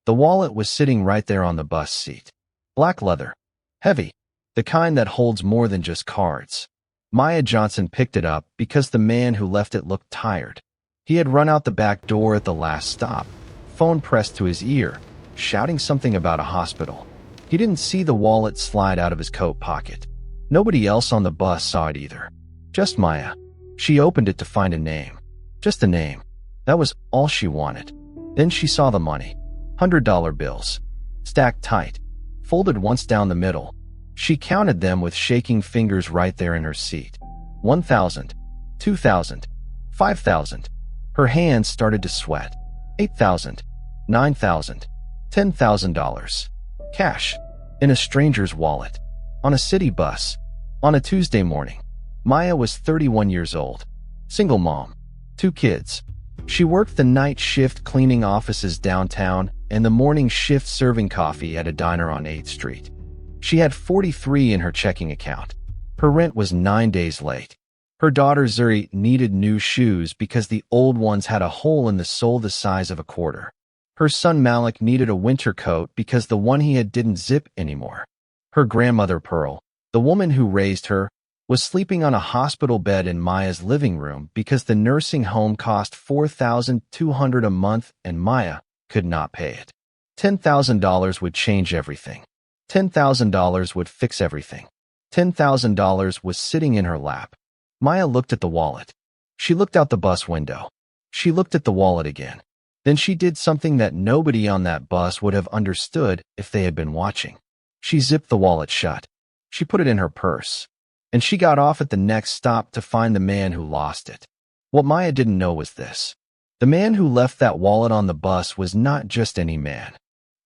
The wallet was sitting right there on the bus seat. Black leather. Heavy. The kind that holds more than just cards. Maya Johnson picked it up because the man who left it looked tired. He had run out the back door at the last stop, phone pressed to his ear, shouting something about a hospital. He didn't see the wallet slide out of his coat pocket. Nobody else on the bus saw it either. Just Maya. She opened it to find a name. Just a name. That was all she wanted. Then she saw the money. $100 bills. Stacked tight. Folded once down the middle. She counted them with shaking fingers right there in her seat. 1,000. 2,000. 5,000. Her hands started to sweat. 8,000. 9,000. $10,000. Cash. In a stranger's wallet. On a city bus. On a Tuesday morning. Maya was 31 years old. Single mom. 2 kids. She worked the night shift cleaning offices downtown and the morning shift serving coffee at a diner on 8th Street. She had $43 in her checking account. Her rent was 9 days late. Her daughter Zuri needed new shoes because the old ones had a hole in the sole the size of a quarter. Her son Malik needed a winter coat because the one he had didn't zip anymore. Her grandmother Pearl, the woman who raised her, was sleeping on a hospital bed in Maya's living room because the nursing home cost $4,200 a month and Maya could not pay it. $10,000 would change everything. $10,000 would fix everything. $10,000 was sitting in her lap. Maya looked at the wallet. She looked out the bus window. She looked at the wallet again. Then she did something that nobody on that bus would have understood if they had been watching. She zipped the wallet shut. She put it in her purse. And she got off at the next stop to find the man who lost it. What Maya didn't know was this. The man who left that wallet on the bus was not just any man.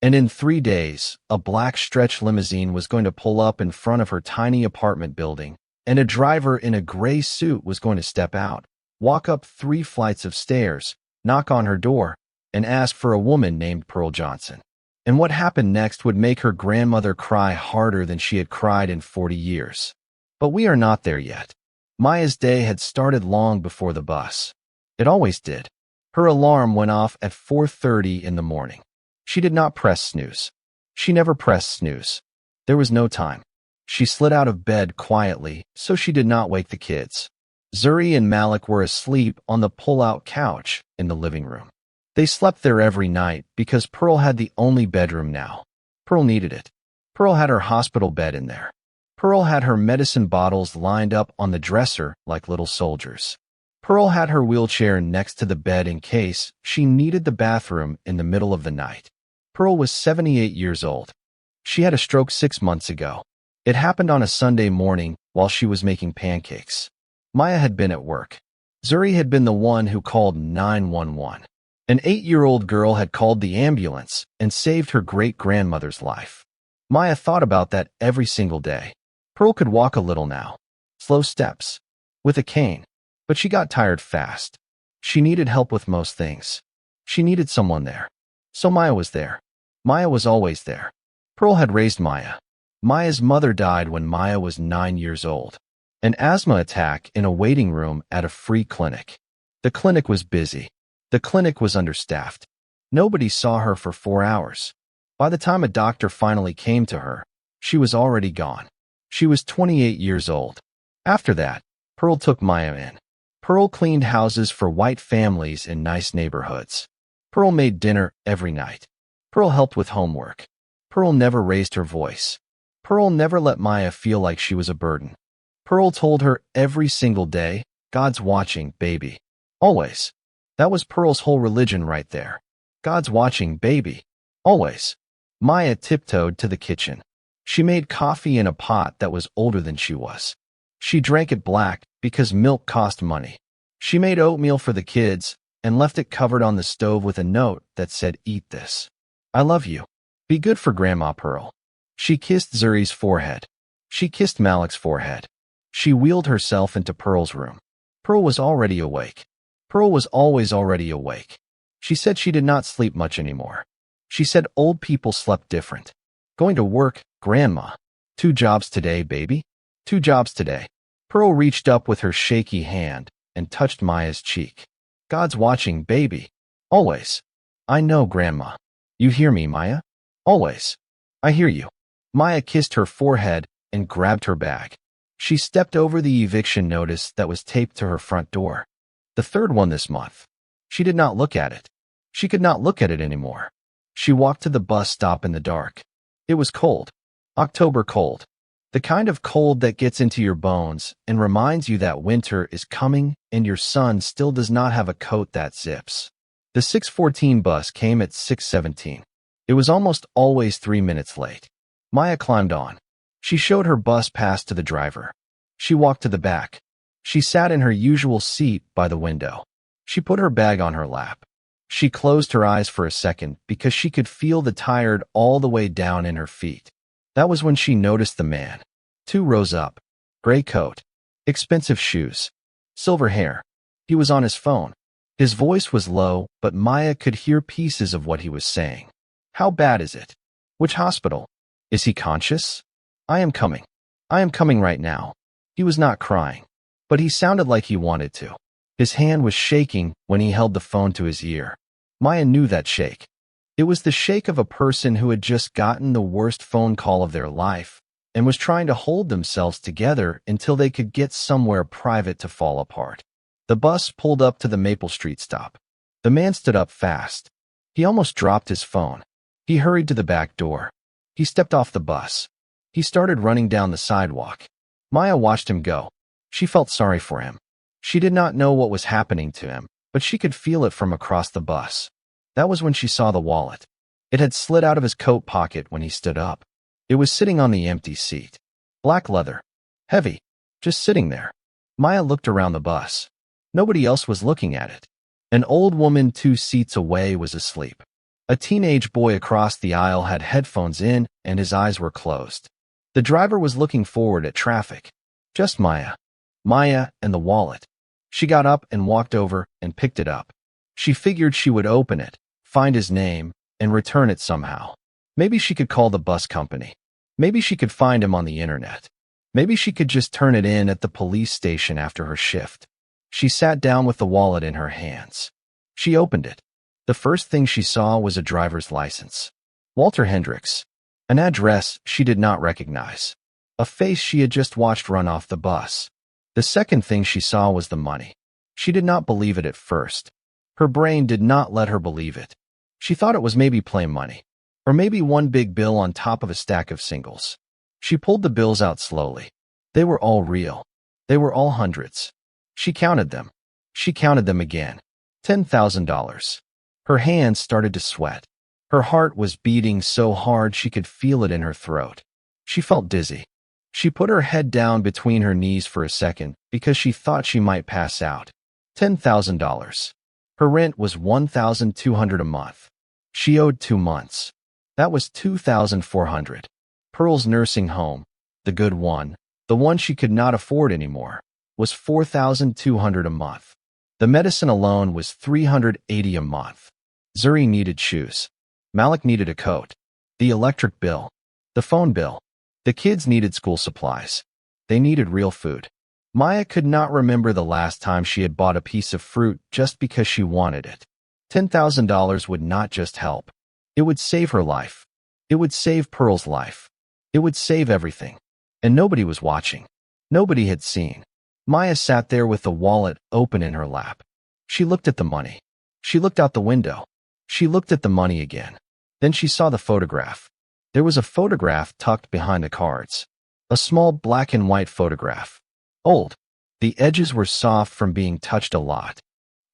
And in 3 days, a black stretch limousine was going to pull up in front of her tiny apartment building, and a driver in a gray suit was going to step out, walk up 3 flights of stairs, knock on her door, and ask for a woman named Pearl Johnson. And what happened next would make her grandmother cry harder than she had cried in 40 years. But we are not there yet. Maya's day had started long before the bus. It always did. Her alarm went off at 4:30 in the morning. She did not press snooze. She never pressed snooze. There was no time. She slid out of bed quietly so she did not wake the kids. Zuri and Malik were asleep on the pull-out couch in the living room. They slept there every night because Pearl had the only bedroom now. Pearl needed it. Pearl had her hospital bed in there. Pearl had her medicine bottles lined up on the dresser like little soldiers. Pearl had her wheelchair next to the bed in case she needed the bathroom in the middle of the night. Pearl was 78 years old. She had a stroke 6 months ago. It happened on a Sunday morning while she was making pancakes. Maya had been at work. Zuri had been the one who called 911. An 8-year-old girl had called the ambulance and saved her great-grandmother's life. Maya thought about that every single day. Pearl could walk a little now. Slow steps. With a cane. But she got tired fast. She needed help with most things. She needed someone there. So Maya was there. Maya was always there. Pearl had raised Maya. Maya's mother died when Maya was 9 years old. An asthma attack in a waiting room at a free clinic. The clinic was busy. The clinic was understaffed. Nobody saw her for 4 hours. By the time a doctor finally came to her, she was already gone. She was 28 years old. After that, Pearl took Maya in. Pearl cleaned houses for white families in nice neighborhoods. Pearl made dinner every night. Pearl helped with homework. Pearl never raised her voice. Pearl never let Maya feel like she was a burden. Pearl told her every single day, "God's watching, baby." Always. That was Pearl's whole religion right there. God's watching, baby. Always. Maya tiptoed to the kitchen. She made coffee in a pot that was older than she was. She drank it black because milk cost money. She made oatmeal for the kids and left it covered on the stove with a note that said, "Eat this. I love you. Be good for Grandma Pearl." She kissed Zuri's forehead. She kissed Malik's forehead. She wheeled herself into Pearl's room. Pearl was already awake. Pearl was always already awake. She said she did not sleep much anymore. She said old people slept different. Going to work, Grandma. 2 jobs today, baby. 2 jobs today. Pearl reached up with her shaky hand and touched Maya's cheek. "God's watching, baby. Always." "I know, Grandma." You hear me, Maya? Always. I hear you. Maya kissed her forehead and grabbed her bag. She stepped over the eviction notice that was taped to her front door. The third one this month. She did not look at it. She could not look at it anymore. She walked to the bus stop in the dark. It was cold. October cold. The kind of cold that gets into your bones and reminds you that winter is coming and your son still does not have a coat that zips. The 6:14 bus came at 6:17. It was almost always 3 minutes late. Maya climbed on. She showed her bus pass to the driver. She walked to the back. She sat in her usual seat by the window. She put her bag on her lap. She closed her eyes for a second because she could feel the tired all the way down in her feet. That was when she noticed the man. 2 rows up. Gray coat. Expensive shoes. Silver hair. He was on his phone. His voice was low, but Maya could hear pieces of what he was saying. How bad is it? Which hospital? Is he conscious? I am coming. I am coming right now. He was not crying, but he sounded like he wanted to. His hand was shaking when he held the phone to his ear. Maya knew that shake. It was the shake of a person who had just gotten the worst phone call of their life and was trying to hold themselves together until they could get somewhere private to fall apart. The bus pulled up to the Maple Street stop. The man stood up fast. He almost dropped his phone. He hurried to the back door. He stepped off the bus. He started running down the sidewalk. Maya watched him go. She felt sorry for him. She did not know what was happening to him, but she could feel it from across the bus. That was when she saw the wallet. It had slid out of his coat pocket when he stood up. It was sitting on the empty seat. Black leather. Heavy. Just sitting there. Maya looked around the bus. Nobody else was looking at it. An old woman 2 seats away was asleep. A teenage boy across the aisle had headphones in and his eyes were closed. The driver was looking forward at traffic. Just Maya. Maya and the wallet. She got up and walked over and picked it up. She figured she would open it, find his name, and return it somehow. Maybe she could call the bus company. Maybe she could find him on the internet. Maybe she could just turn it in at the police station after her shift. She sat down with the wallet in her hands. She opened it. The first thing she saw was a driver's license. Walter Hendricks. An address she did not recognize. A face she had just watched run off the bus. The second thing she saw was the money. She did not believe it at first. Her brain did not let her believe it. She thought it was maybe play money, or maybe one big bill on top of a stack of singles. She pulled the bills out slowly. They were all real. They were all hundreds. She counted them. She counted them again. $10,000. Her hands started to sweat. Her heart was beating so hard she could feel it in her throat. She felt dizzy. She put her head down between her knees for a second because she thought she might pass out. $10,000. Her rent was $1,200 a month. She owed 2 months. That was $2,400. Pearl's nursing home, the good one, the one she could not afford anymore, was $4,200 a month. The medicine alone was $380 a month. Zuri needed shoes. Malik needed a coat. The electric bill. The phone bill. The kids needed school supplies. They needed real food. Maya could not remember the last time she had bought a piece of fruit just because she wanted it. $10,000 would not just help. It would save her life. It would save Pearl's life. It would save everything. And nobody was watching. Nobody had seen. Maya sat there with the wallet open in her lap. She looked at the money. She looked out the window. She looked at the money again. Then she saw the photograph. There was a photograph tucked behind the cards. A small black and white photograph. Old. The edges were soft from being touched a lot.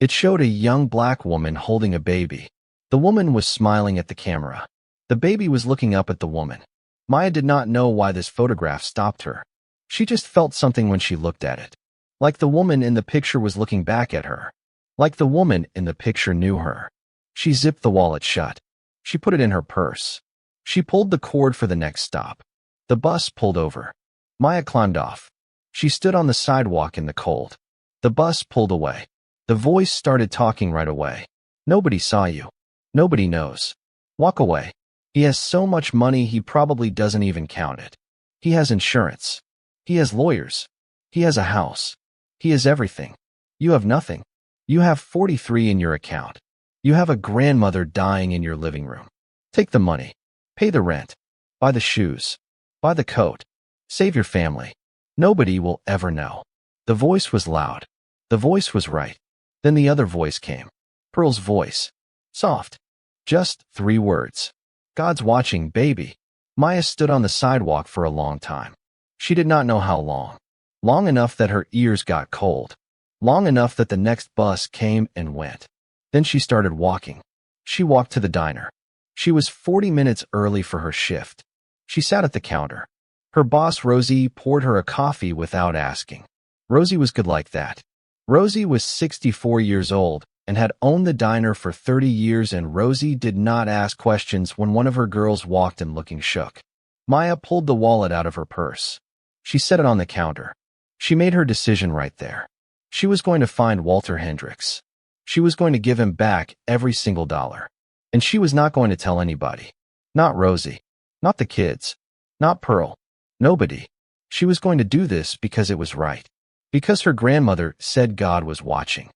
It showed a young black woman holding a baby. The woman was smiling at the camera. The baby was looking up at the woman. Maya did not know why this photograph stopped her. She just felt something when she looked at it. Like the woman in the picture was looking back at her. Like the woman in the picture knew her. She zipped the wallet shut. She put it in her purse. She pulled the cord for the next stop. The bus pulled over. Maya climbed off. She stood on the sidewalk in the cold. The bus pulled away. The voice started talking right away. Nobody saw you. Nobody knows. Walk away. He has so much money he probably doesn't even count it. He has insurance. He has lawyers. He has a house. He has everything. You have nothing. You have 43 in your account. You have a grandmother dying in your living room. Take the money. Pay the rent. Buy the shoes. Buy the coat. Save your family. Nobody will ever know. The voice was loud. The voice was right. Then the other voice came. Pearl's voice. Soft. Just 3 words. God's watching, baby. Maya stood on the sidewalk for a long time. She did not know how long. Long enough that her ears got cold. Long enough that the next bus came and went. Then she started walking. She walked to the diner. She was 40 minutes early for her shift. She sat at the counter. Her boss, Rosie, poured her a coffee without asking. Rosie was good like that. Rosie was 64 years old and had owned the diner for 30 years, and Rosie did not ask questions when one of her girls walked in looking shook. Maya pulled the wallet out of her purse. She set it on the counter. She made her decision right there. She was going to find Walter Hendricks. She was going to give him back every single dollar. And she was not going to tell anybody. Not Rosie. Not the kids. Not Pearl. Nobody. She was going to do this because it was right. Because her grandmother said God was watching.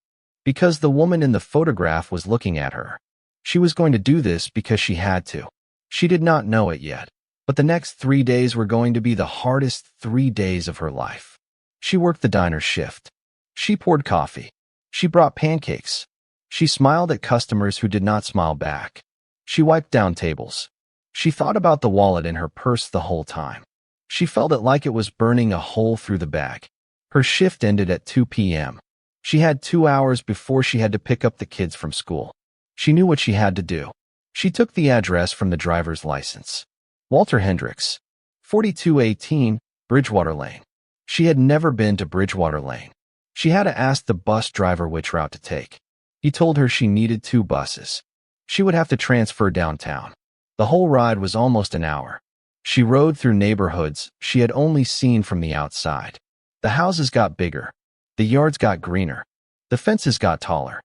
Because the woman in the photograph was looking at her. She was going to do this because she had to. She did not know it yet, but the next 3 days were going to be the hardest 3 days of her life. She worked the diner shift. She poured coffee. She brought pancakes. She smiled at customers who did not smile back. She wiped down tables. She thought about the wallet in her purse the whole time. She felt it like it was burning a hole through the bag. Her shift ended at 2 p.m. She had 2 hours before she had to pick up the kids from school. She knew what she had to do. She took the address from the driver's license. Walter Hendricks, 4218 Bridgewater Lane. She had never been to Bridgewater Lane. She had to ask the bus driver which route to take. He told her she needed 2 buses. She would have to transfer downtown. The whole ride was almost an hour. She rode through neighborhoods she had only seen from the outside. The houses got bigger. The yards got greener. The fences got taller.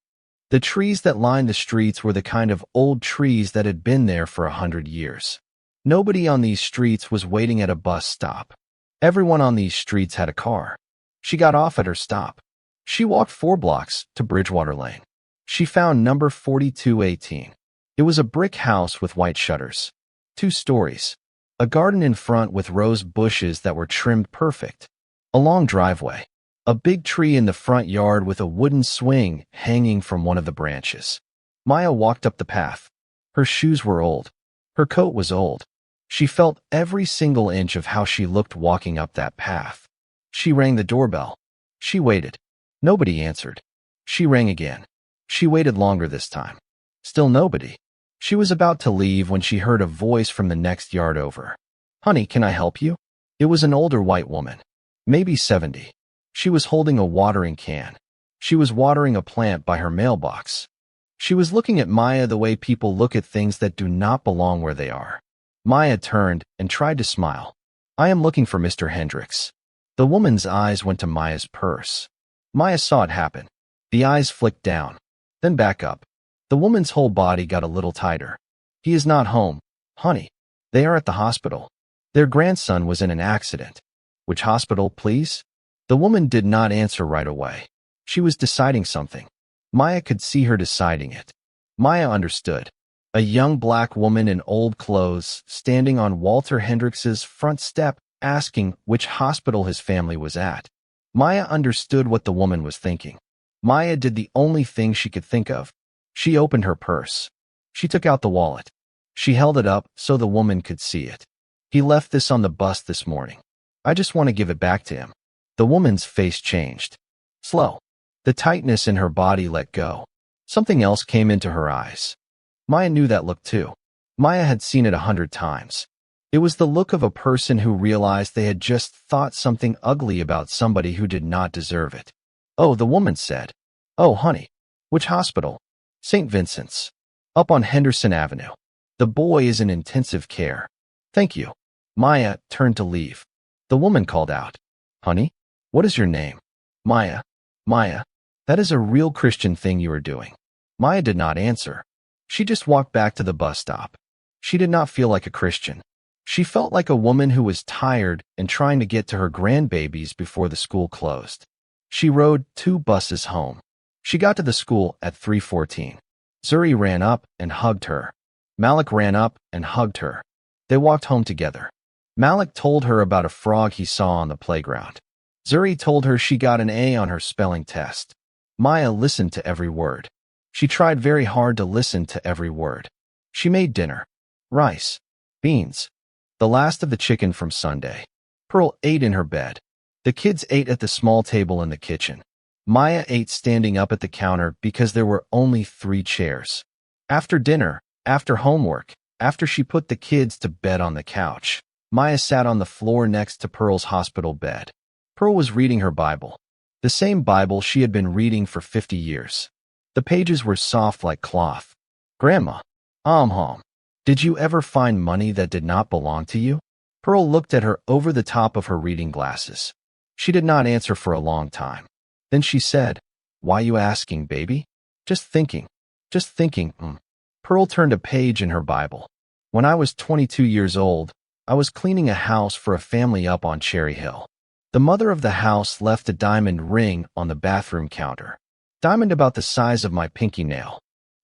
The trees that lined the streets were the kind of old trees that had been there for 100 years. Nobody on these streets was waiting at a bus stop. Everyone on these streets had a car. She got off at her stop. She walked 4 blocks to Bridgewater Lane. She found number 4218. It was a brick house with white shutters. 2 stories. A garden in front with rose bushes that were trimmed perfect. A long driveway. A big tree in the front yard with a wooden swing hanging from one of the branches. Maya walked up the path. Her shoes were old. Her coat was old. She felt every single inch of how she looked walking up that path. She rang the doorbell. She waited. Nobody answered. She rang again. She waited longer this time. Still nobody. She was about to leave when she heard a voice from the next yard over. "Honey, can I help you?" It was an older white woman. Maybe 70. She was holding a watering can. She was watering a plant by her mailbox. She was looking at Maya the way people look at things that do not belong where they are. Maya turned and tried to smile. "I am looking for Mr. Hendricks." The woman's eyes went to Maya's purse. Maya saw it happen. The eyes flicked down, then back up. The woman's whole body got a little tighter. "He is not home, honey. They are at the hospital. Their grandson was in an accident." "Which hospital, please?" The woman did not answer right away. She was deciding something. Maya could see her deciding it. Maya understood. A young black woman in old clothes standing on Walter Hendricks's front step asking which hospital his family was at. Maya understood what the woman was thinking. Maya did the only thing she could think of. She opened her purse. She took out the wallet. She held it up so the woman could see it. "He left this on the bus this morning. I just want to give it back to him." The woman's face changed. Slow. The tightness in her body let go. Something else came into her eyes. Maya knew that look too. Maya had seen it 100 times. It was the look of a person who realized they had just thought something ugly about somebody who did not deserve it. "Oh," the woman said. "Oh, honey. Which hospital?" "St. Vincent's. Up on Henderson Avenue. The boy is in intensive care." "Thank you." Maya turned to leave. The woman called out, "Honey, what is your name?" "Maya." "Maya, that is a real Christian thing you are doing." Maya did not answer. She just walked back to the bus stop. She did not feel like a Christian. She felt like a woman who was tired and trying to get to her grandbabies before the school closed. She rode 2 buses home. She got to the school at 3:14. Zuri ran up and hugged her. Malik ran up and hugged her. They walked home together. Malik told her about a frog he saw on the playground. Zuri told her she got an A on her spelling test. Maya listened to every word. She tried very hard to listen to every word. She made dinner. Rice. Beans. The last of the chicken from Sunday. Pearl ate in her bed. The kids ate at the small table in the kitchen. Maya ate standing up at the counter because there were only 3 chairs. After dinner, after homework, after she put the kids to bed on the couch, Maya sat on the floor next to Pearl's hospital bed. Pearl was reading her Bible. The same Bible she had been reading for 50 years. The pages were soft like cloth. Grandma. Did you ever find money that did not belong to you? Pearl looked at her over the top of her reading glasses. She did not answer for a long time. Then she said, "Why you asking, baby?" Just thinking. Pearl turned a page in her Bible. When I was 22 years old, I was cleaning a house for a family up on Cherry Hill. The mother of the house left a diamond ring on the bathroom counter. Diamond about the size of my pinky nail.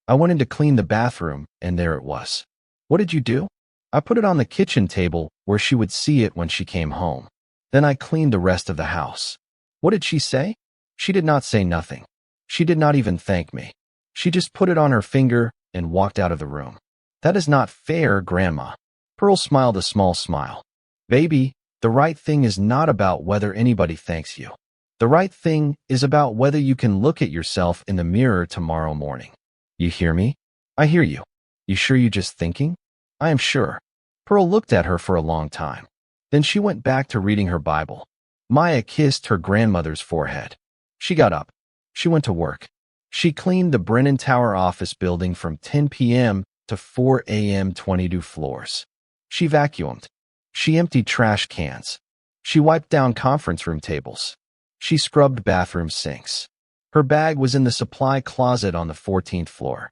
I went in to clean the bathroom, and there it was. What did you do? I put it on the kitchen table where she would see it when she came home. Then I cleaned the rest of the house. What did she say? She did not say nothing. She did not even thank me. She just put it on her finger and walked out of the room. That is not fair, Grandma. Pearl smiled a small smile. Baby, the right thing is not about whether anybody thanks you. The right thing is about whether you can look at yourself in the mirror tomorrow morning. You hear me? I hear you. You sure you just thinking? I am sure. Pearl looked at her for a long time. Then she went back to reading her Bible. Maya kissed her grandmother's forehead. She got up. She went to work. She cleaned the Brennan Tower office building from 10 p.m. to 4 a.m. 22 floors. She vacuumed. She emptied trash cans. She wiped down conference room tables. She scrubbed bathroom sinks. Her bag was in the supply closet on the 14th floor.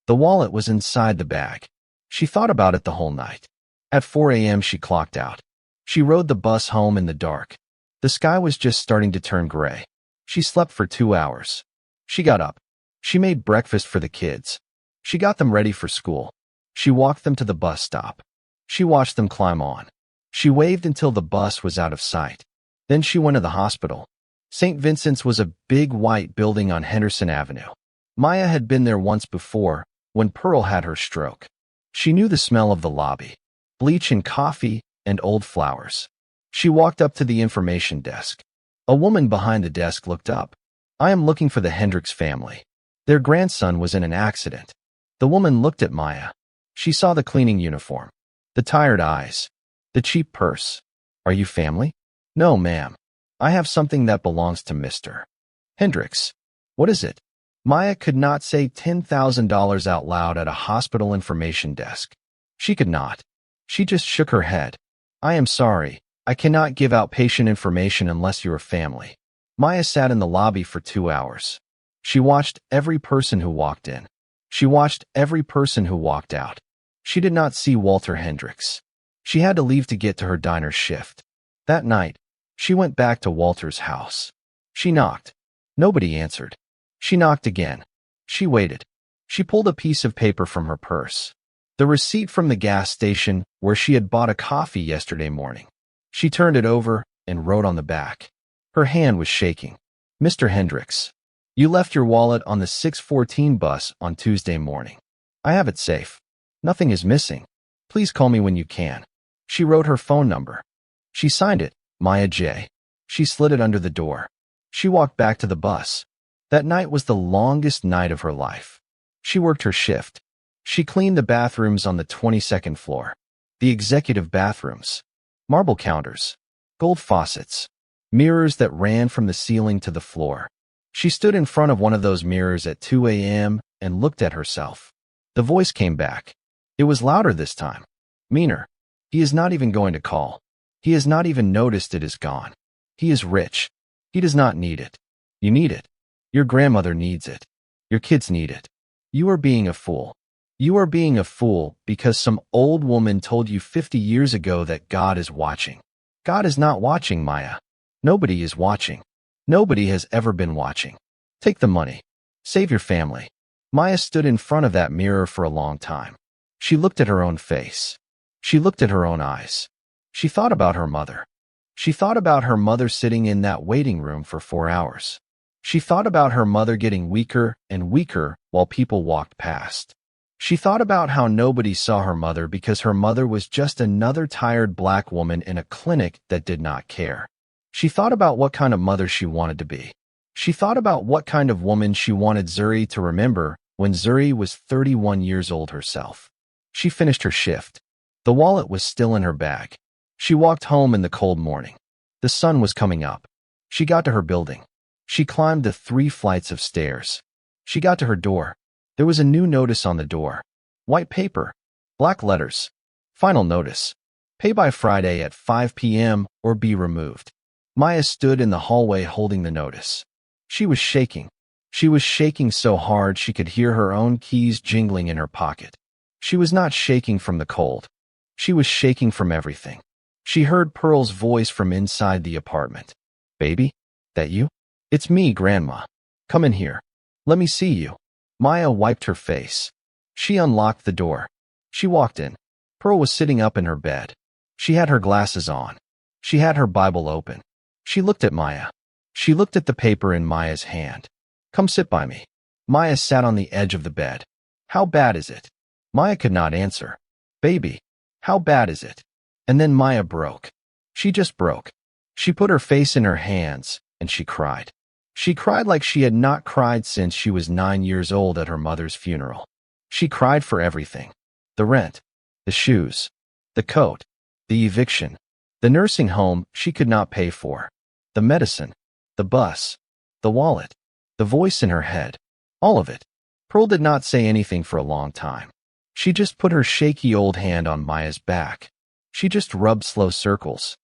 The wallet was inside the bag. She thought about it the whole night. At 4 a.m. she clocked out. She rode the bus home in the dark. The sky was just starting to turn gray. She slept for 2 hours. She got up. She made breakfast for the kids. She got them ready for school. She walked them to the bus stop. She watched them climb on. She waved until the bus was out of sight. Then she went to the hospital. St. Vincent's was a big white building on Henderson Avenue. Maya had been there once before, when Pearl had her stroke. She knew the smell of the lobby, bleach and coffee, and old flowers. She walked up to the information desk. A woman behind the desk looked up. I am looking for the Hendricks family. Their grandson was in an accident. The woman looked at Maya. She saw the cleaning uniform, the tired eyes, the cheap purse. Are you family? No, ma'am. I have something that belongs to Mr. Hendricks. What is it? Maya could not say $10,000 out loud at a hospital information desk. She could not. She just shook her head. I am sorry. I cannot give out patient information unless you're a family. Maya sat in the lobby for 2 hours. She watched every person who walked in. She watched every person who walked out. She did not see Walter Hendricks. She had to leave to get to her diner shift. That night, she went back to Walter's house. She knocked. Nobody answered. She knocked again. She waited. She pulled a piece of paper from her purse. The receipt from the gas station where she had bought a coffee yesterday morning. She turned it over and wrote on the back. Her hand was shaking. Mr. Hendricks, you left your wallet on the 6:14 bus on Tuesday morning. I have it safe. Nothing is missing. Please call me when you can. She wrote her phone number. She signed it, Maya J. She slid it under the door. She walked back to the bus. That night was the longest night of her life. She worked her shift. She cleaned the bathrooms on the 22nd floor. The executive bathrooms. Marble counters. Gold faucets. Mirrors that ran from the ceiling to the floor. She stood in front of one of those mirrors at 2 a.m. and looked at herself. The voice came back. It was louder this time. Meaner. He is not even going to call. He has not even noticed it is gone. He is rich. He does not need it. You need it. Your grandmother needs it. Your kids need it. You are being a fool. You are being a fool because some old woman told you 50 years ago that God is watching. God is not watching, Maya. Nobody is watching. Nobody has ever been watching. Take the money. Save your family. Maya stood in front of that mirror for a long time. She looked at her own face. She looked at her own eyes. She thought about her mother. She thought about her mother sitting in that waiting room for 4 hours. She thought about her mother getting weaker and weaker while people walked past. She thought about how nobody saw her mother because her mother was just another tired black woman in a clinic that did not care. She thought about what kind of mother she wanted to be. She thought about what kind of woman she wanted Zuri to remember when Zuri was 31 years old herself. She finished her shift. The wallet was still in her bag. She walked home in the cold morning. The sun was coming up. She got to her building. She climbed the 3 flights of stairs. She got to her door. There was a new notice on the door. White paper. Black letters. Final notice. Pay by Friday at 5 p.m. or be removed. Maya stood in the hallway holding the notice. She was shaking. She was shaking so hard she could hear her own keys jingling in her pocket. She was not shaking from the cold. She was shaking from everything. She heard Pearl's voice from inside the apartment. "Baby? That you?" "It's me, Grandma. Come in here. Let me see you." Maya wiped her face. She unlocked the door. She walked in. Pearl was sitting up in her bed. She had her glasses on. She had her Bible open. She looked at Maya. She looked at the paper in Maya's hand. "Come sit by me." Maya sat on the edge of the bed. "How bad is it?" Maya could not answer. "Baby, how bad is it?" And then Maya broke. She just broke. She put her face in her hands, and she cried. She cried like she had not cried since she was 9 years old at her mother's funeral. She cried for everything. The rent, the shoes, the coat, the eviction, the nursing home she could not pay for, the medicine, the bus, the wallet, the voice in her head, all of it. Pearl did not say anything for a long time. She just put her shaky old hand on Maya's back. She just rubbed slow circles,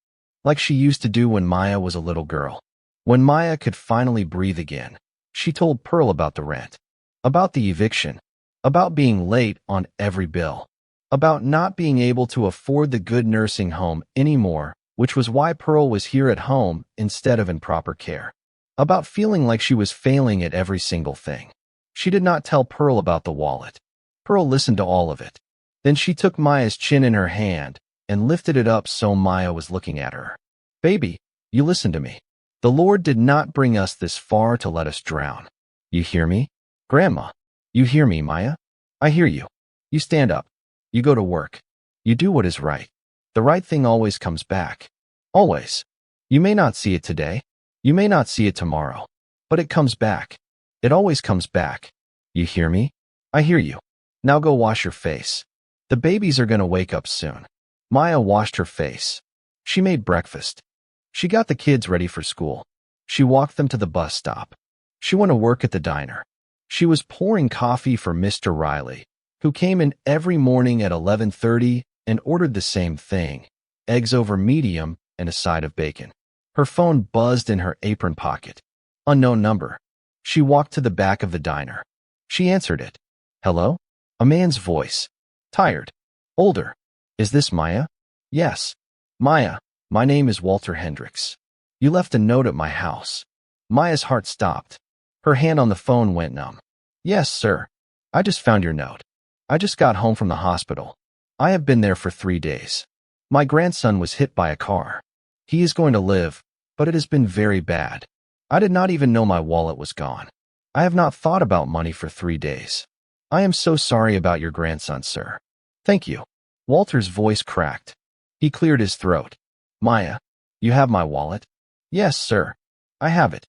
like she used to do when Maya was a little girl. When Maya could finally breathe again, she told Pearl about the rent, about the eviction, about being late on every bill, about not being able to afford the good nursing home anymore, which was why Pearl was here at home instead of in proper care, about feeling like she was failing at every single thing. She did not tell Pearl about the wallet. Pearl listened to all of it. Then she took Maya's chin in her hand and lifted it up so Maya was looking at her. "Baby, you listen to me. The Lord did not bring us this far to let us drown. You hear me? Grandma, you hear me, Maya? I hear you. You stand up. You go to work. You do what is right. The right thing always comes back. Always. You may not see it today. You may not see it tomorrow. But it comes back. It always comes back. You hear me? I hear you. Now go wash your face. The babies are going to wake up soon." Maya washed her face. She made breakfast. She got the kids ready for school. She walked them to the bus stop. She went to work at the diner. She was pouring coffee for Mr. Riley, who came in every morning at 11:30 and ordered the same thing, eggs over medium and a side of bacon. Her phone buzzed in her apron pocket. Unknown number. She walked to the back of the diner. She answered it. "Hello?" A man's voice. Tired. Older. "Is this Maya?" "Yes." "Maya, my name is Walter Hendricks. You left a note at my house." Maya's heart stopped. Her hand on the phone went numb. "Yes, sir. I just found your note. I just got home from the hospital. I have been there for 3 days. My grandson was hit by a car. He is going to live, but it has been very bad. I did not even know my wallet was gone. I have not thought about money for 3 days. I am so sorry about your grandson, sir." "Thank you." Walter's voice cracked. He cleared his throat. "Maya, you have my wallet?" "Yes, sir. I have it.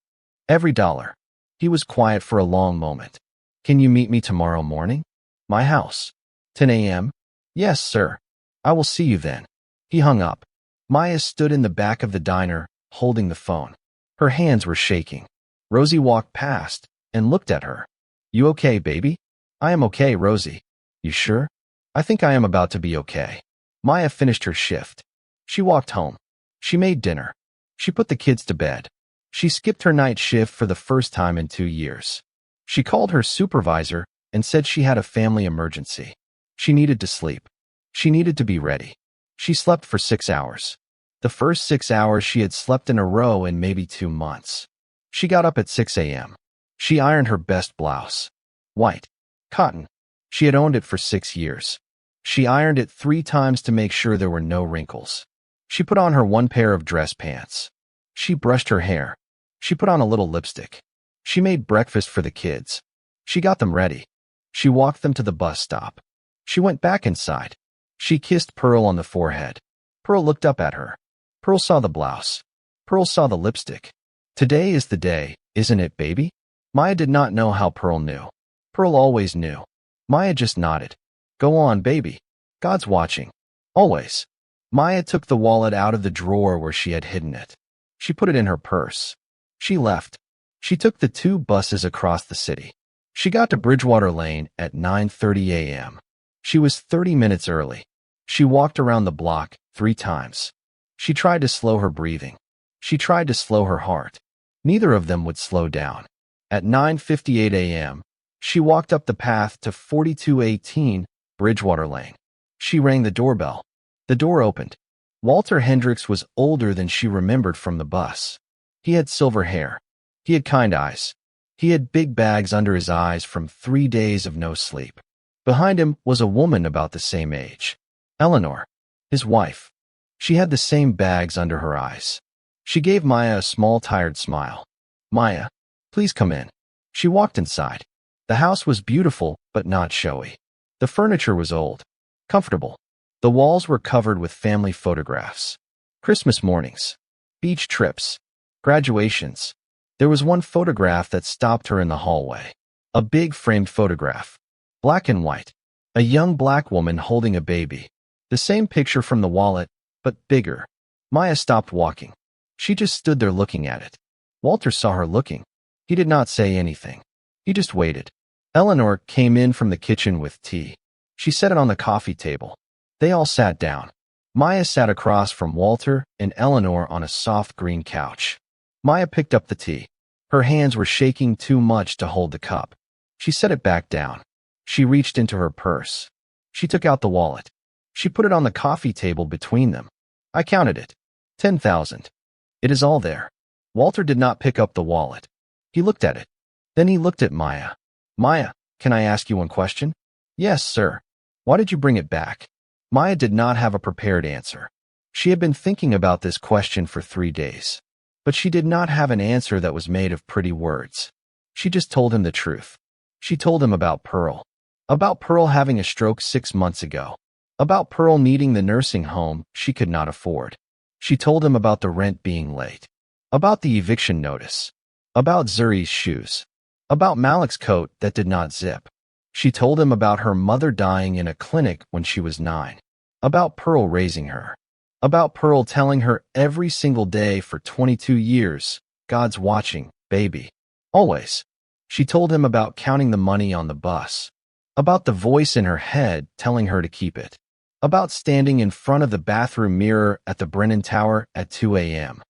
Every dollar." He was quiet for a long moment. "Can you meet me tomorrow morning?" "My house. 10 a.m.? "Yes, sir. I will see you then." He hung up. Maya stood in the back of the diner, holding the phone. Her hands were shaking. Rosie walked past and looked at her. "You okay, baby?" "I am okay, Rosie." "You sure?" "I think I am about to be okay." Maya finished her shift. She walked home. She made dinner. She put the kids to bed. She skipped her night shift for the first time in 2 years. She called her supervisor and said she had a family emergency. She needed to sleep. She needed to be ready. She slept for 6 hours. The first 6 hours she had slept in a row in maybe 2 months. She got up at 6 a.m. She ironed her best blouse. White. Cotton. She had owned it for 6 years. She ironed it 3 times to make sure there were no wrinkles. She put on her one pair of dress pants. She brushed her hair. She put on a little lipstick. She made breakfast for the kids. She got them ready. She walked them to the bus stop. She went back inside. She kissed Pearl on the forehead. Pearl looked up at her. Pearl saw the blouse. Pearl saw the lipstick. Today is the day, isn't it, baby? Maya did not know how Pearl knew. Pearl always knew. Maya just nodded. Go on, baby. God's watching. Always. Maya took the wallet out of the drawer where she had hidden it. She put it in her purse. She left. She took the 2 buses across the city. She got to Bridgewater Lane at 9:30 a.m. She was 30 minutes early. She walked around the block 3 times. She tried to slow her breathing. She tried to slow her heart. Neither of them would slow down. At 9:58 a.m., she walked up the path to 4218 Bridgewater Lane. She rang the doorbell. The door opened. Walter Hendricks was older than she remembered from the bus. He had silver hair. He had kind eyes. He had big bags under his eyes from 3 days of no sleep. Behind him was a woman about the same age. Eleanor, his wife. She had the same bags under her eyes. She gave Maya a small, tired smile. Maya, please come in. She walked inside. The house was beautiful, but not showy. The furniture was old, comfortable. The walls were covered with family photographs. Christmas mornings, beach trips, graduations. There was one photograph that stopped her in the hallway. A big framed photograph. Black and white. A young black woman holding a baby. The same picture from the wallet, but bigger. Maya stopped walking. She just stood there looking at it. Walter saw her looking. He did not say anything. He just waited. Eleanor came in from the kitchen with tea. She set it on the coffee table. They all sat down. Maya sat across from Walter and Eleanor on a soft green couch. Maya picked up the tea. Her hands were shaking too much to hold the cup. She set it back down. She reached into her purse. She took out the wallet. She put it on the coffee table between them. I counted it. 10,000. It is all there. Walter did not pick up the wallet. He looked at it. Then he looked at Maya. Maya, can I ask you one question? Yes, sir. Why did you bring it back? Maya did not have a prepared answer. She had been thinking about this question for 3 days. But she did not have an answer that was made of pretty words. She just told him the truth. She told him about Pearl. About Pearl having a stroke 6 months ago. About Pearl needing the nursing home she could not afford. She told him about the rent being late. About the eviction notice. About Zuri's shoes. About Malik's coat that did not zip. She told him about her mother dying in a clinic when she was 9. About Pearl raising her. About Pearl telling her every single day for 22 years, God's watching, baby. Always. She told him about counting the money on the bus. About the voice in her head telling her to keep it. About standing in front of the bathroom mirror at the Brennan Tower at 2 a.m.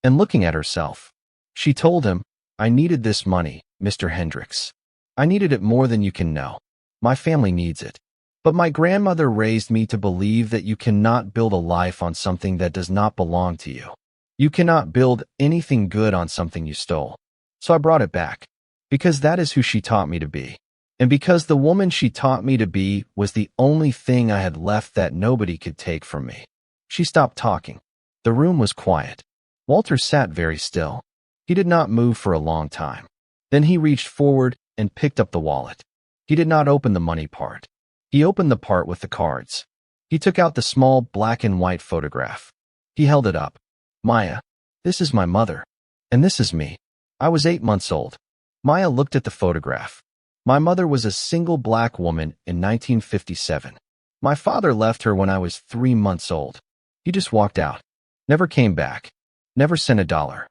and looking at herself. She told him, I needed this money, Mr. Hendricks. I needed it more than you can know. My family needs it. But my grandmother raised me to believe that you cannot build a life on something that does not belong to you. You cannot build anything good on something you stole. So I brought it back. Because that is who she taught me to be. And because the woman she taught me to be was the only thing I had left that nobody could take from me. She stopped talking. The room was quiet. Walter sat very still. He did not move for a long time. Then he reached forward and picked up the wallet. He did not open the money part. He opened the part with the cards. He took out the small black and white photograph. He held it up. Maya, this is my mother. And this is me. I was 8 months old. Maya looked at the photograph. My mother was a single black woman in 1957. My father left her when I was 3 months old. He just walked out. Never came back. Never sent $1.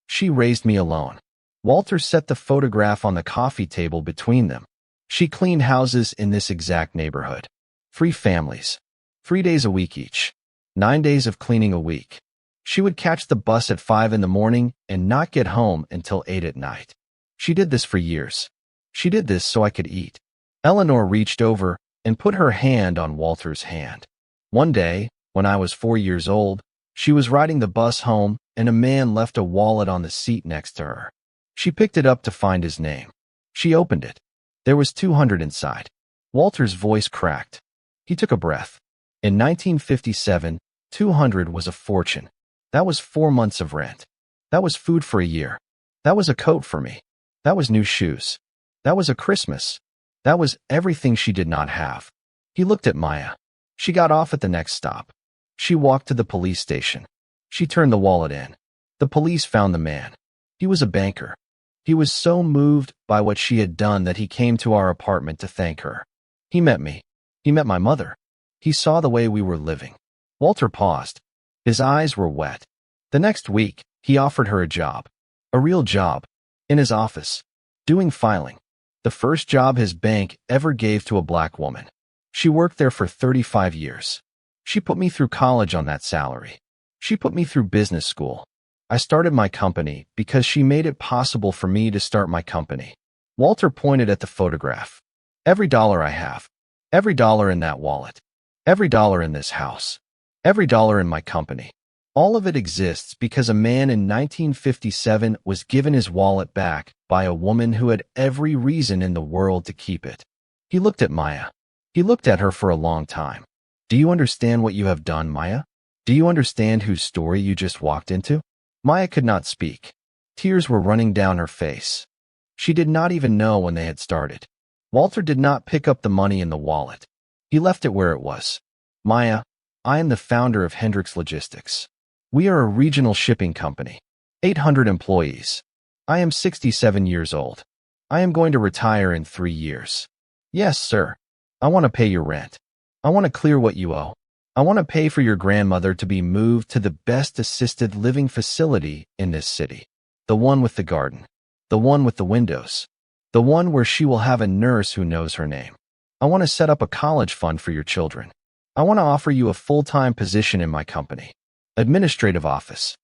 She raised me alone. Walter set the photograph on the coffee table between them. She cleaned houses in this exact neighborhood. 3 families. 3 days a week each. 9 days of cleaning a week. She would catch the bus at 5 in the morning and not get home until 8 at night. She did this for years. She did this so I could eat. Eleanor reached over and put her hand on Walter's hand. One day, when I was 4 years old, she was riding the bus home and a man left a wallet on the seat next to her. She picked it up to find his name. She opened it. There was 200 inside. Walter's voice cracked. He took a breath. In 1957, 200 was a fortune. That was 4 months of rent. That was food for a year. That was a coat for me. That was new shoes. That was a Christmas. That was everything she did not have. He looked at Maya. She got off at the next stop. She walked to the police station. She turned the wallet in. The police found the man. He was a banker. He was so moved by what she had done that he came to our apartment to thank her. He met me. He met my mother. He saw the way we were living. Walter paused. His eyes were wet. The next week, he offered her a job. A real job. In his office. Doing filing. The first job his bank ever gave to a black woman. She worked there for 35 years. She put me through college on that salary. She put me through business school. I started my company because she made it possible for me to start my company. Walter pointed at the photograph. Every dollar I have. Every dollar in that wallet. Every dollar in this house. Every dollar in my company. All of it exists because a man in 1957 was given his wallet back by a woman who had every reason in the world to keep it. He looked at Maya. He looked at her for a long time. Do you understand what you have done, Maya? Do you understand whose story you just walked into? Maya could not speak. Tears were running down her face. She did not even know when they had started. Walter did not pick up the money in the wallet. He left it where it was. Maya, I am the founder of Hendricks Logistics. We are a regional shipping company. 800 employees. I am 67 years old. I am going to retire in 3 years. Yes, sir. I want to pay your rent. I want to clear what you owe. I want to pay for your grandmother to be moved to the best assisted living facility in this city. The one with the garden. The one with the windows. The one where she will have a nurse who knows her name. I want to set up a college fund for your children. I want to offer you a full-time position in my company. Administrative office.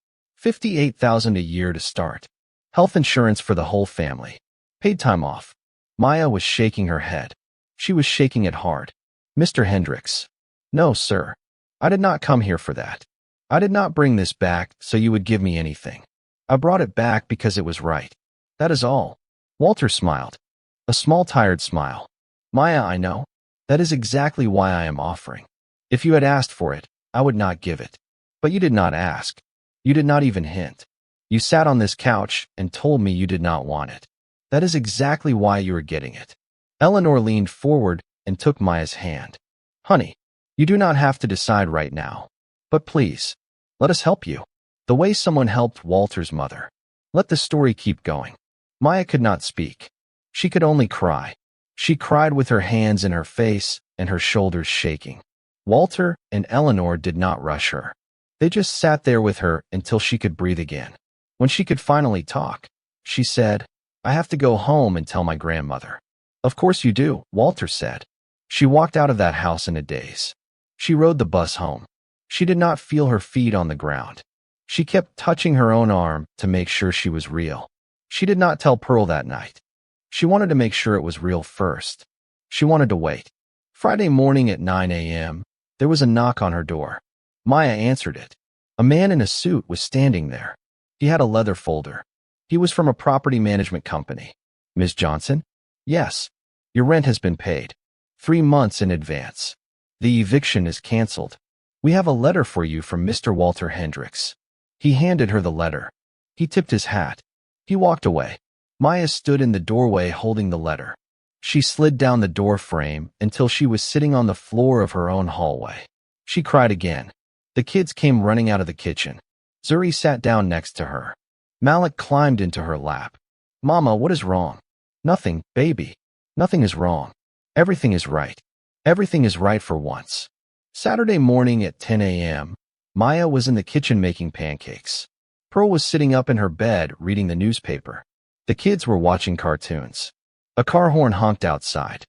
$58,000 a year to start. Health insurance for the whole family. Paid time off. Maya was shaking her head. She was shaking it hard. Mr. Hendricks. No, sir. I did not come here for that. I did not bring this back so you would give me anything. I brought it back because it was right. That is all. Walter smiled. A small tired smile. Maya, I know. That is exactly why I am offering. If you had asked for it, I would not give it. But you did not ask. You did not even hint. You sat on this couch and told me you did not want it. That is exactly why you are getting it. Eleanor leaned forward and took Maya's hand. Honey, you do not have to decide right now. But please, let us help you. The way someone helped Walter's mother. Let the story keep going. Maya could not speak. She could only cry. She cried with her hands in her face and her shoulders shaking. Walter and Eleanor did not rush her. They just sat there with her until she could breathe again. When she could finally talk, she said, I have to go home and tell my grandmother. Of course you do, Walter said. She walked out of that house in a daze. She rode the bus home. She did not feel her feet on the ground. She kept touching her own arm to make sure she was real. She did not tell Pearl that night. She wanted to make sure it was real first. She wanted to wait. Friday morning at 9 a.m., there was a knock on her door. Maya answered it. A man in a suit was standing there. He had a leather folder. He was from a property management company. Ms. Johnson? Yes. Your rent has been paid. 3 months in advance. The eviction is canceled. We have a letter for you from Mr. Walter Hendricks. He handed her the letter. He tipped his hat. He walked away. Maya stood in the doorway holding the letter. She slid down the door frame until she was sitting on the floor of her own hallway. She cried again. The kids came running out of the kitchen. Zuri sat down next to her. Malik climbed into her lap. Mama, what is wrong? Nothing, baby. Nothing is wrong. Everything is right. Everything is right for once. Saturday morning at 10 a.m., Maya was in the kitchen making pancakes. Pearl was sitting up in her bed reading the newspaper. The kids were watching cartoons. A car horn honked outside.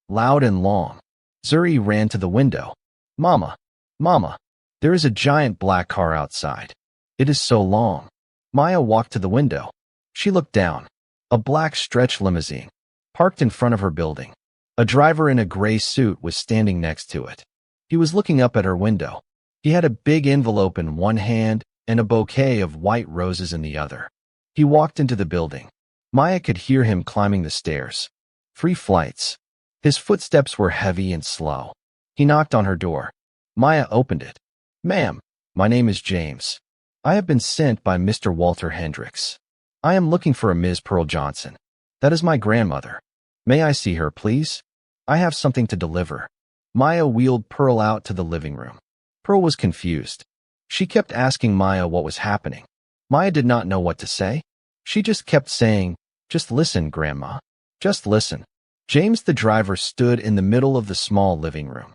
Loud and long. Zuri ran to the window. Mama, Mama, there is a giant black car outside. It is so long. Maya walked to the window. She looked down. A black stretch limousine, parked in front of her building. A driver in a gray suit was standing next to it. He was looking up at her window. He had a big envelope in one hand and a bouquet of white roses in the other. He walked into the building. Maya could hear him climbing the stairs. 3 flights. His footsteps were heavy and slow. He knocked on her door. Maya opened it. "Ma'am, my name is James. I have been sent by Mr. Walter Hendricks. I am looking for a Ms. Pearl Johnson. That is my grandmother. May I see her, please? I have something to deliver." Maya wheeled Pearl out to the living room. Pearl was confused. She kept asking Maya what was happening. Maya did not know what to say. She just kept saying, "Just listen, Grandma. Just listen." James the driver stood in the middle of the small living room.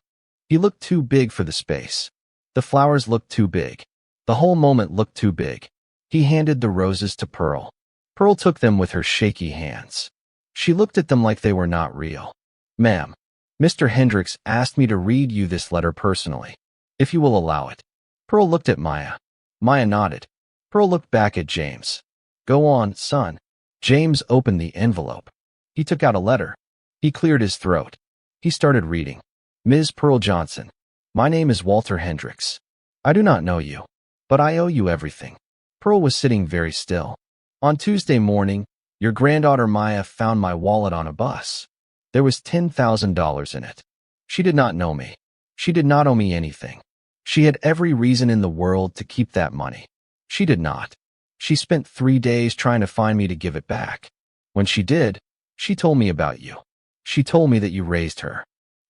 He looked too big for the space. The flowers looked too big. The whole moment looked too big. He handed the roses to Pearl. Pearl took them with her shaky hands. She looked at them like they were not real. "Ma'am, Mr. Hendricks asked me to read you this letter personally, if you will allow it." Pearl looked at Maya. Maya nodded. Pearl looked back at James. "Go on, son." James opened the envelope. He took out a letter. He cleared his throat. He started reading. "Ms. Pearl Johnson, my name is Walter Hendricks. I do not know you, but I owe you everything." Pearl was sitting very still. "On Tuesday morning, your granddaughter Maya found my wallet on a bus. There was $10,000 in it. She did not know me. She did not owe me anything. She had every reason in the world to keep that money. She did not. She spent 3 days trying to find me to give it back. When she did, she told me about you. She told me that you raised her.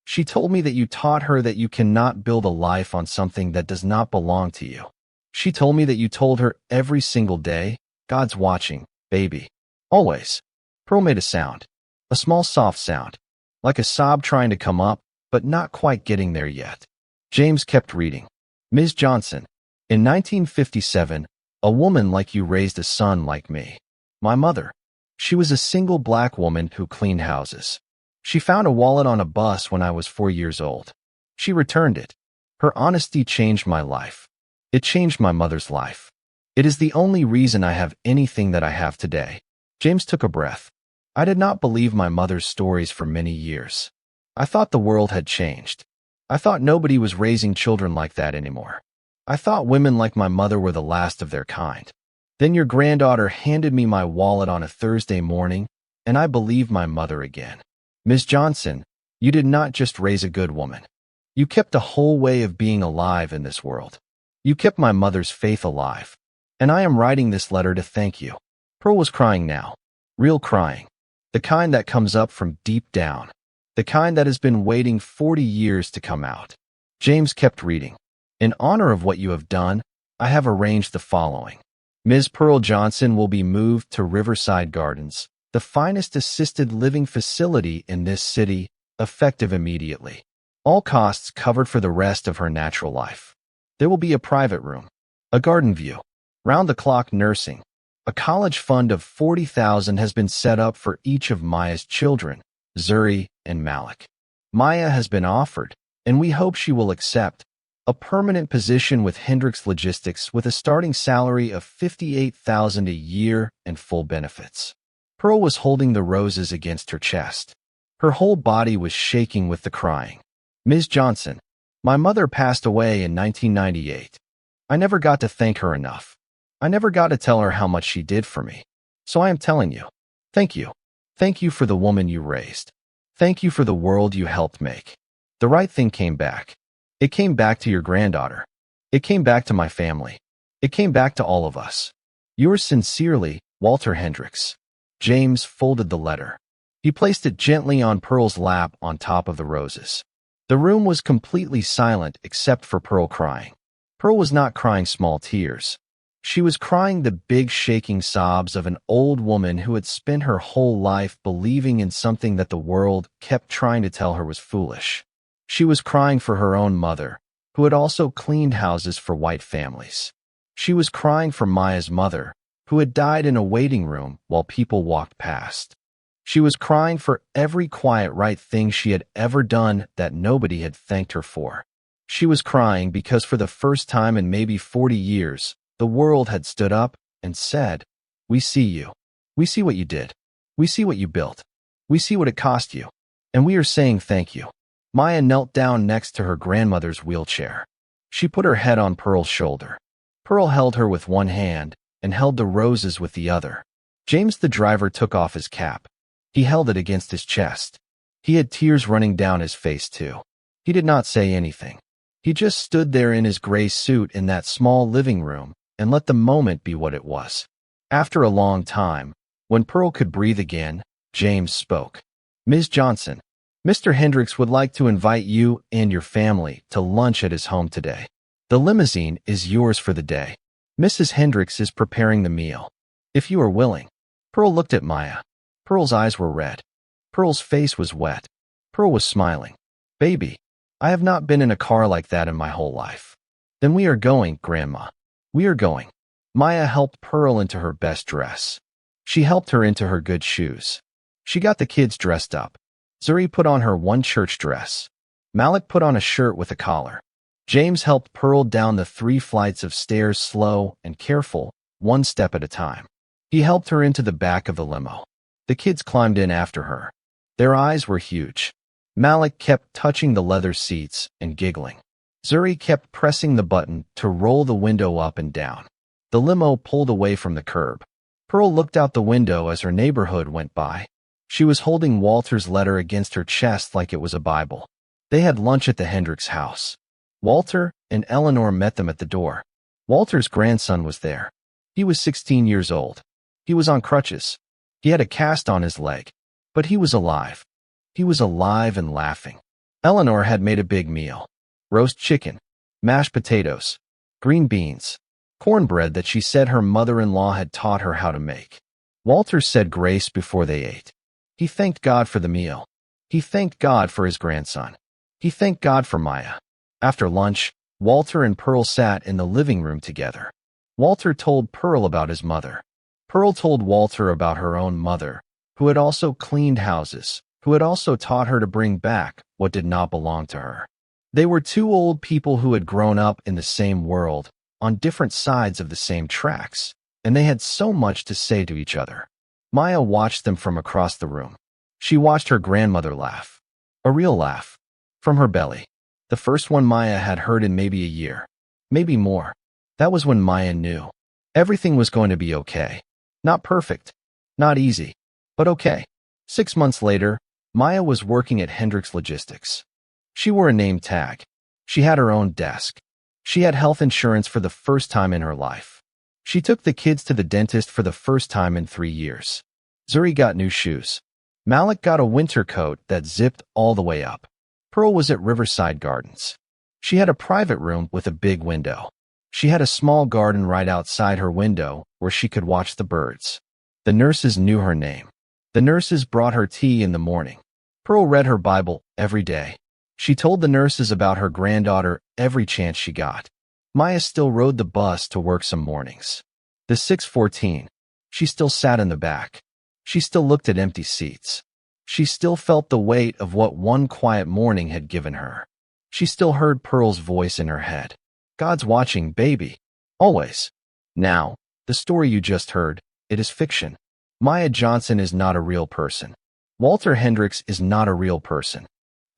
She told me that you taught her that you cannot build a life on something that does not belong to you. She told me that you told her every single day, 'God's watching, baby. Always.'" Pearl made a sound. A small soft sound. Like a sob trying to come up, but not quite getting there yet. James kept reading. "Ms. Johnson, in 1957, a woman like you raised a son like me. My mother. She was a single black woman who cleaned houses. She found a wallet on a bus when I was 4 years old. She returned it. Her honesty changed my life. It changed my mother's life. It is the only reason I have anything that I have today." James took a breath. "I did not believe my mother's stories for many years. I thought the world had changed. I thought nobody was raising children like that anymore. I thought women like my mother were the last of their kind. Then your granddaughter handed me my wallet on a Thursday morning, and I believed my mother again. Ms. Johnson, you did not just raise a good woman. You kept a whole way of being alive in this world. You kept my mother's faith alive. And I am writing this letter to thank you." Pearl was crying now. Real crying. The kind that comes up from deep down. The kind that has been waiting 40 years to come out. James kept reading. "In honor of what you have done, I have arranged the following. Ms. Pearl Johnson will be moved to Riverside Gardens, the finest assisted living facility in this city, effective immediately. All costs covered for the rest of her natural life. There will be a private room, a garden view, round-the-clock nursing. A college fund of $40,000 has been set up for each of Maya's children, Zuri and Malik. Maya has been offered, and we hope she will accept, a permanent position with Hendricks Logistics with a starting salary of $58,000 a year and full benefits." Pearl was holding the roses against her chest. Her whole body was shaking with the crying. "Ms. Johnson, my mother passed away in 1998. I never got to thank her enough. I never got to tell her how much she did for me. So I am telling you, thank you. Thank you for the woman you raised. Thank you for the world you helped make." The right thing came back. It came back to your granddaughter. It came back to my family. It came back to all of us. Yours sincerely, Walter Hendricks. James folded the letter. He placed it gently on Pearl's lap on top of the roses. The room was completely silent except for Pearl crying. Pearl was not crying small tears. She was crying the big shaking sobs of an old woman who had spent her whole life believing in something that the world kept trying to tell her was foolish. She was crying for her own mother, who had also cleaned houses for white families. She was crying for Maya's mother, who had died in a waiting room while people walked past. She was crying for every quiet right thing she had ever done that nobody had thanked her for. She was crying because for the first time in maybe 40 years, the world had stood up and said, "We see you. We see what you did. We see what you built. We see what it cost you. And we are saying thank you." Maya knelt down next to her grandmother's wheelchair. She put her head on Pearl's shoulder. Pearl held her with one hand and held the roses with the other. James the driver took off his cap. He held it against his chest. He had tears running down his face too. He did not say anything. He just stood there in his gray suit in that small living room and let the moment be what it was. After a long time, when Pearl could breathe again, James spoke. "Ms. Johnson, Mr. Hendricks would like to invite you and your family to lunch at his home today. The limousine is yours for the day. Mrs. Hendricks is preparing the meal. If you are willing." Pearl looked at Maya. Pearl's eyes were red. Pearl's face was wet. Pearl was smiling. "Baby, I have not been in a car like that in my whole life." "Then we are going, Grandma. We are going." Maya helped Pearl into her best dress. She helped her into her good shoes. She got the kids dressed up. Zuri put on her one church dress. Malik put on a shirt with a collar. James helped Pearl down the 3 flights of stairs slow and careful, one step at a time. He helped her into the back of the limo. The kids climbed in after her. Their eyes were huge. Malik kept touching the leather seats and giggling. Zuri kept pressing the button to roll the window up and down. The limo pulled away from the curb. Pearl looked out the window as her neighborhood went by. She was holding Walter's letter against her chest like it was a Bible. They had lunch at the Hendricks house. Walter and Eleanor met them at the door. Walter's grandson was there. He was 16 years old. He was on crutches. He had a cast on his leg. But he was alive. He was alive and laughing. Eleanor had made a big meal. Roast chicken, mashed potatoes, green beans, cornbread that she said her mother-in-law had taught her how to make. Walter said grace before they ate. He thanked God for the meal. He thanked God for his grandson. He thanked God for Maya. After lunch, Walter and Pearl sat in the living room together. Walter told Pearl about his mother. Pearl told Walter about her own mother, who had also cleaned houses, who had also taught her to bring back what did not belong to her. They were 2 old people who had grown up in the same world, on different sides of the same tracks, and they had so much to say to each other. Maya watched them from across the room. She watched her grandmother laugh. A real laugh. From her belly. The first one Maya had heard in maybe a year. Maybe more. That was when Maya knew. Everything was going to be okay. Not perfect. Not easy. But okay. 6 months later, Maya was working at Hendricks Logistics. She wore a name tag. She had her own desk. She had health insurance for the first time in her life. She took the kids to the dentist for the first time in 3 years. Zuri got new shoes. Malik got a winter coat that zipped all the way up. Pearl was at Riverside Gardens. She had a private room with a big window. She had a small garden right outside her window where she could watch the birds. The nurses knew her name. The nurses brought her tea in the morning. Pearl read her Bible every day. She told the nurses about her granddaughter every chance she got. Maya still rode the bus to work some mornings. The 614. She still sat in the back. She still looked at empty seats. She still felt the weight of what one quiet morning had given her. She still heard Pearl's voice in her head. "God's watching, baby. Always." Now, the story you just heard, it is fiction. Maya Johnson is not a real person. Walter Hendricks is not a real person.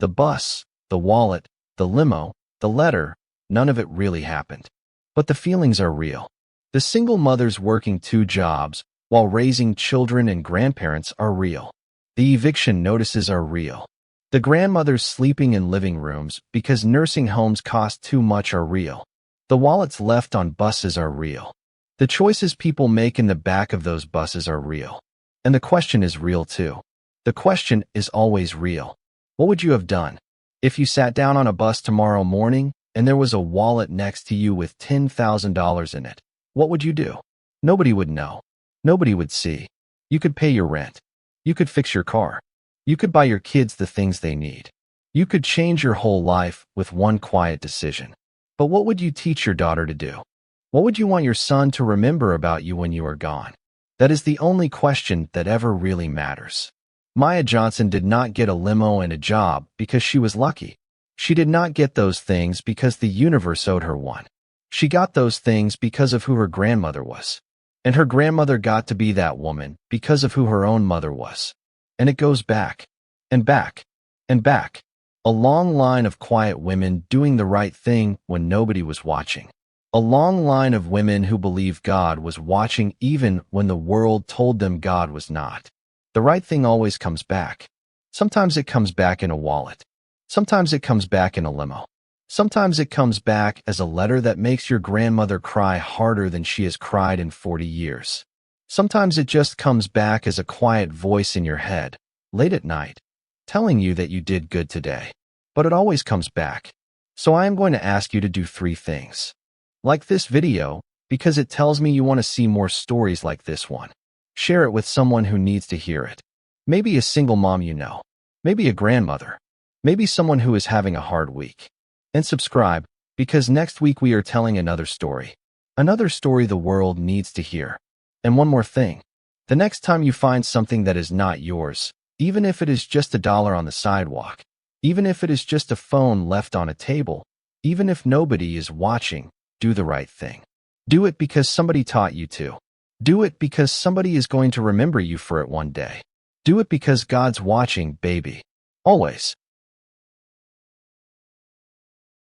The bus, the wallet, the limo, the letter, none of it really happened. But the feelings are real. The single mothers working 2 jobs while raising children and grandparents are real. The eviction notices are real. The grandmothers sleeping in living rooms because nursing homes cost too much are real. The wallets left on buses are real. The choices people make in the back of those buses are real. And the question is real too. The question is always real. What would you have done if you sat down on a bus tomorrow morning and there was a wallet next to you with $10,000 in it? What would you do? Nobody would know. Nobody would see. You could pay your rent. You could fix your car. You could buy your kids the things they need. You could change your whole life with one quiet decision. But what would you teach your daughter to do? What would you want your son to remember about you when you are gone? That is the only question that ever really matters. Maya Johnson did not get a limo and a job because she was lucky. She did not get those things because the universe owed her one. She got those things because of who her grandmother was. And her grandmother got to be that woman because of who her own mother was. And it goes back, and back, and back. A long line of quiet women doing the right thing when nobody was watching. A long line of women who believed God was watching even when the world told them God was not. The right thing always comes back. Sometimes it comes back in a wallet. Sometimes it comes back in a limo. Sometimes it comes back as a letter that makes your grandmother cry harder than she has cried in 40 years. Sometimes it just comes back as a quiet voice in your head, late at night, telling you that you did good today. But it always comes back. So I am going to ask you to do 3 things. Like this video, because it tells me you want to see more stories like this one. Share it with someone who needs to hear it. Maybe a single mom you know. Maybe a grandmother. Maybe someone who is having a hard week. And subscribe, because next week we are telling another story. Another story the world needs to hear. And one more thing. The next time you find something that is not yours, even if it is just $1 on the sidewalk, even if it is just a phone left on a table, even if nobody is watching, do the right thing. Do it because somebody taught you to. Do it because somebody is going to remember you for it one day. Do it because God's watching, baby. Always.